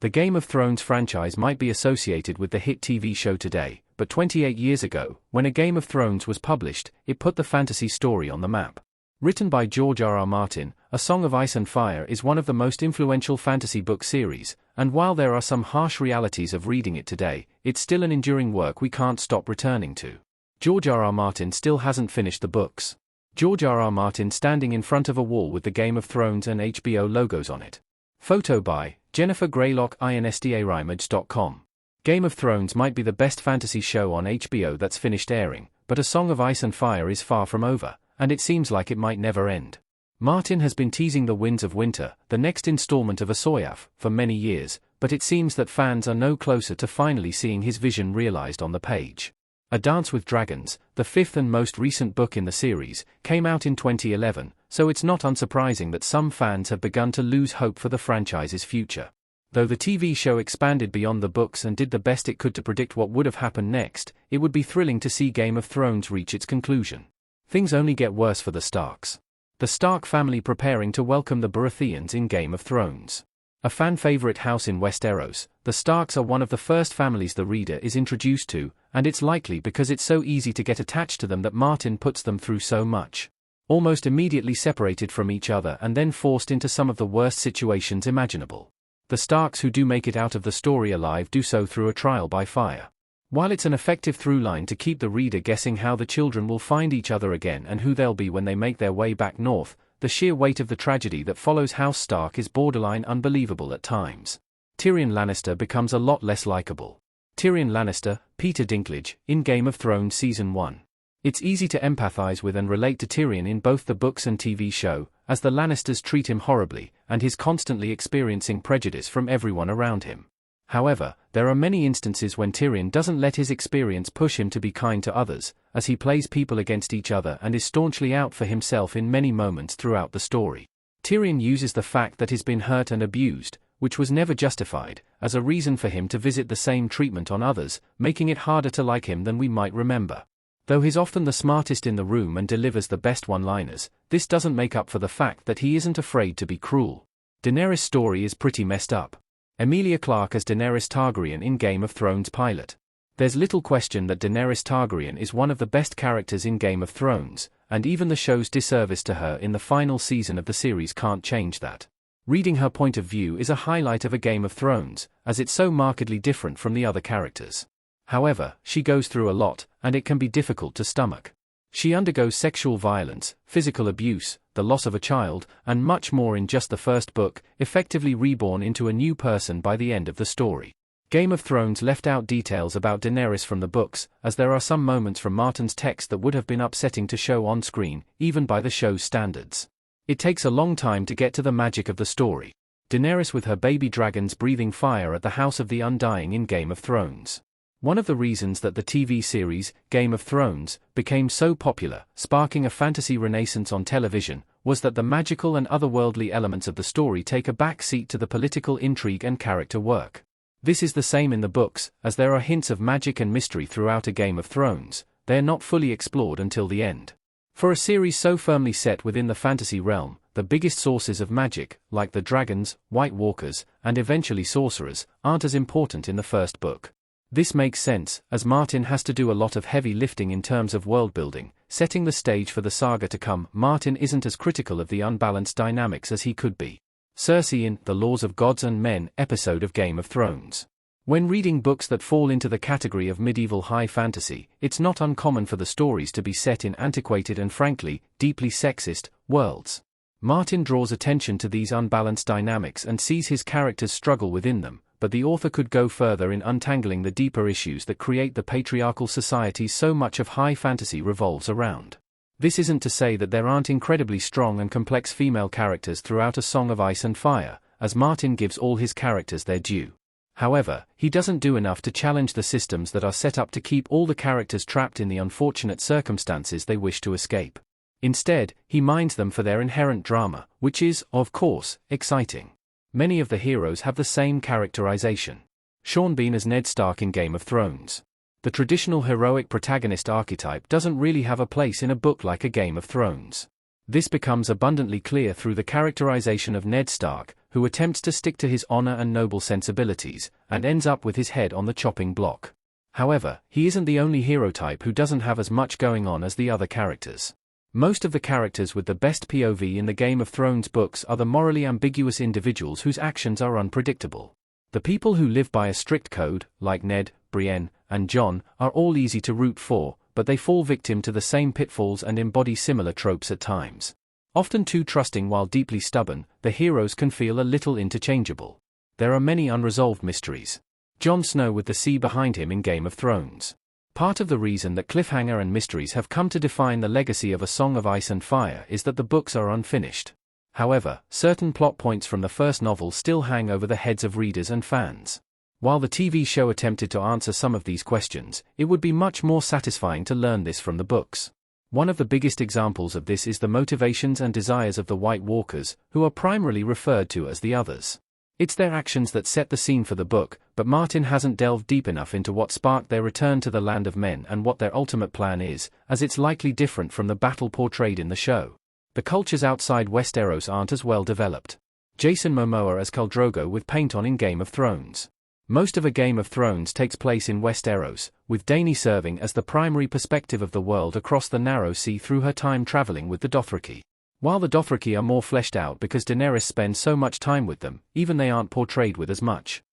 The Game of Thrones franchise might be associated with the hit TV show today, but 28 years ago, when A Game of Thrones was published, it put the fantasy story on the map. Written by George R. R. Martin, A Song of Ice and Fire is one of the most influential fantasy book series, and while there are some harsh realities of reading it today, it's still an enduring work we can't stop returning to. George R. R. Martin still hasn't finished the books. George R. R. Martin standing in front of a wall with the Game of Thrones and HBO logos on it. Photo by Jennifer Greylock, INSTARIMAGE.com. Game of Thrones might be the best fantasy show on HBO that's finished airing, but A Song of Ice and Fire is far from over, and it seems like it might never end. Martin has been teasing The Winds of Winter, the next installment of Asoyaf, for many years, but it seems that fans are no closer to finally seeing his vision realized on the page. A Dance with Dragons, the fifth and most recent book in the series, came out in 2011, so it's not unsurprising that some fans have begun to lose hope for the franchise's future. Though the TV show expanded beyond the books and did the best it could to predict what would have happened next, it would be thrilling to see Game of Thrones reach its conclusion. Things only get worse for the Starks. The Stark family preparing to welcome the Baratheons in Game of Thrones. A fan-favorite house in Westeros, the Starks are one of the first families the reader is introduced to, and it's likely because it's so easy to get attached to them that Martin puts them through so much. Almost immediately separated from each other and then forced into some of the worst situations imaginable. The Starks who do make it out of the story alive do so through a trial by fire. While it's an effective through line to keep the reader guessing how the children will find each other again and who they'll be when they make their way back north, the sheer weight of the tragedy that follows House Stark is borderline unbelievable at times. Tyrion Lannister becomes a lot less likable. Tyrion Lannister, Peter Dinklage, in Game of Thrones Season 1. It's easy to empathize with and relate to Tyrion in both the books and TV show, as the Lannisters treat him horribly, and he's constantly experiencing prejudice from everyone around him. However, there are many instances when Tyrion doesn't let his experience push him to be kind to others, as he plays people against each other and is staunchly out for himself in many moments throughout the story. Tyrion uses the fact that he's been hurt and abused, which was never justified, as a reason for him to visit the same treatment on others, making it harder to like him than we might remember. Though he's often the smartest in the room and delivers the best one-liners, this doesn't make up for the fact that he isn't afraid to be cruel. Daenerys' story is pretty messed up. Emilia Clarke as Daenerys Targaryen in Game of Thrones pilot. There's little question that Daenerys Targaryen is one of the best characters in Game of Thrones, and even the show's disservice to her in the final season of the series can't change that. Reading her point of view is a highlight of A Game of Thrones, as it's so markedly different from the other characters. However, she goes through a lot, and it can be difficult to stomach. She undergoes sexual violence, physical abuse, the loss of a child, and much more in just the first book, effectively reborn into a new person by the end of the story. Game of Thrones left out details about Daenerys from the books, as there are some moments from Martin's text that would have been upsetting to show on screen, even by the show's standards. It takes a long time to get to the magic of the story. Daenerys with her baby dragons breathing fire at the House of the Undying in Game of Thrones. One of the reasons that the TV series, Game of Thrones, became so popular, sparking a fantasy renaissance on television, was that the magical and otherworldly elements of the story take a back seat to the political intrigue and character work. This is the same in the books, as there are hints of magic and mystery throughout A Game of Thrones. They are not fully explored until the end. For a series so firmly set within the fantasy realm, the biggest sources of magic, like the dragons, White Walkers, and eventually sorcerers, aren't as important in the first book. This makes sense, as Martin has to do a lot of heavy lifting in terms of world building, setting the stage for the saga to come. Martin isn't as critical of the unbalanced dynamics as he could be. Cersei in The Laws of Gods and Men episode of Game of Thrones. When reading books that fall into the category of medieval high fantasy, it's not uncommon for the stories to be set in antiquated and frankly, deeply sexist, worlds. Martin draws attention to these unbalanced dynamics and sees his characters struggle within them, but the author could go further in untangling the deeper issues that create the patriarchal society so much of high fantasy revolves around. This isn't to say that there aren't incredibly strong and complex female characters throughout A Song of Ice and Fire, as Martin gives all his characters their due. However, he doesn't do enough to challenge the systems that are set up to keep all the characters trapped in the unfortunate circumstances they wish to escape. Instead, he mines them for their inherent drama, which is, of course, exciting. Many of the heroes have the same characterization. Sean Bean as Ned Stark in Game of Thrones. The traditional heroic protagonist archetype doesn't really have a place in a book like A Game of Thrones. This becomes abundantly clear through the characterization of Ned Stark, who attempts to stick to his honor and noble sensibilities, and ends up with his head on the chopping block. However, he isn't the only hero type who doesn't have as much going on as the other characters. Most of the characters with the best POV in the Game of Thrones books are the morally ambiguous individuals whose actions are unpredictable. The people who live by a strict code, like Ned, Brienne, and Jon, are all easy to root for, but they fall victim to the same pitfalls and embody similar tropes at times. Often too trusting while deeply stubborn, the heroes can feel a little interchangeable. There are many unresolved mysteries. Jon Snow with the sea behind him in Game of Thrones. Part of the reason that cliffhanger and mysteries have come to define the legacy of A Song of Ice and Fire is that the books are unfinished. However, certain plot points from the first novel still hang over the heads of readers and fans. While the TV show attempted to answer some of these questions, it would be much more satisfying to learn this from the books. One of the biggest examples of this is the motivations and desires of the White Walkers, who are primarily referred to as the Others. It's their actions that set the scene for the book, but Martin hasn't delved deep enough into what sparked their return to the Land of Men and what their ultimate plan is, as it's likely different from the battle portrayed in the show. The cultures outside Westeros aren't as well developed. Jason Momoa as Khal Drogo with paint on in Game of Thrones. Most of A Game of Thrones takes place in Westeros, with Dany serving as the primary perspective of the world across the Narrow Sea through her time traveling with the Dothraki. While the Dothraki are more fleshed out because Daenerys spends so much time with them, even they aren't portrayed with as much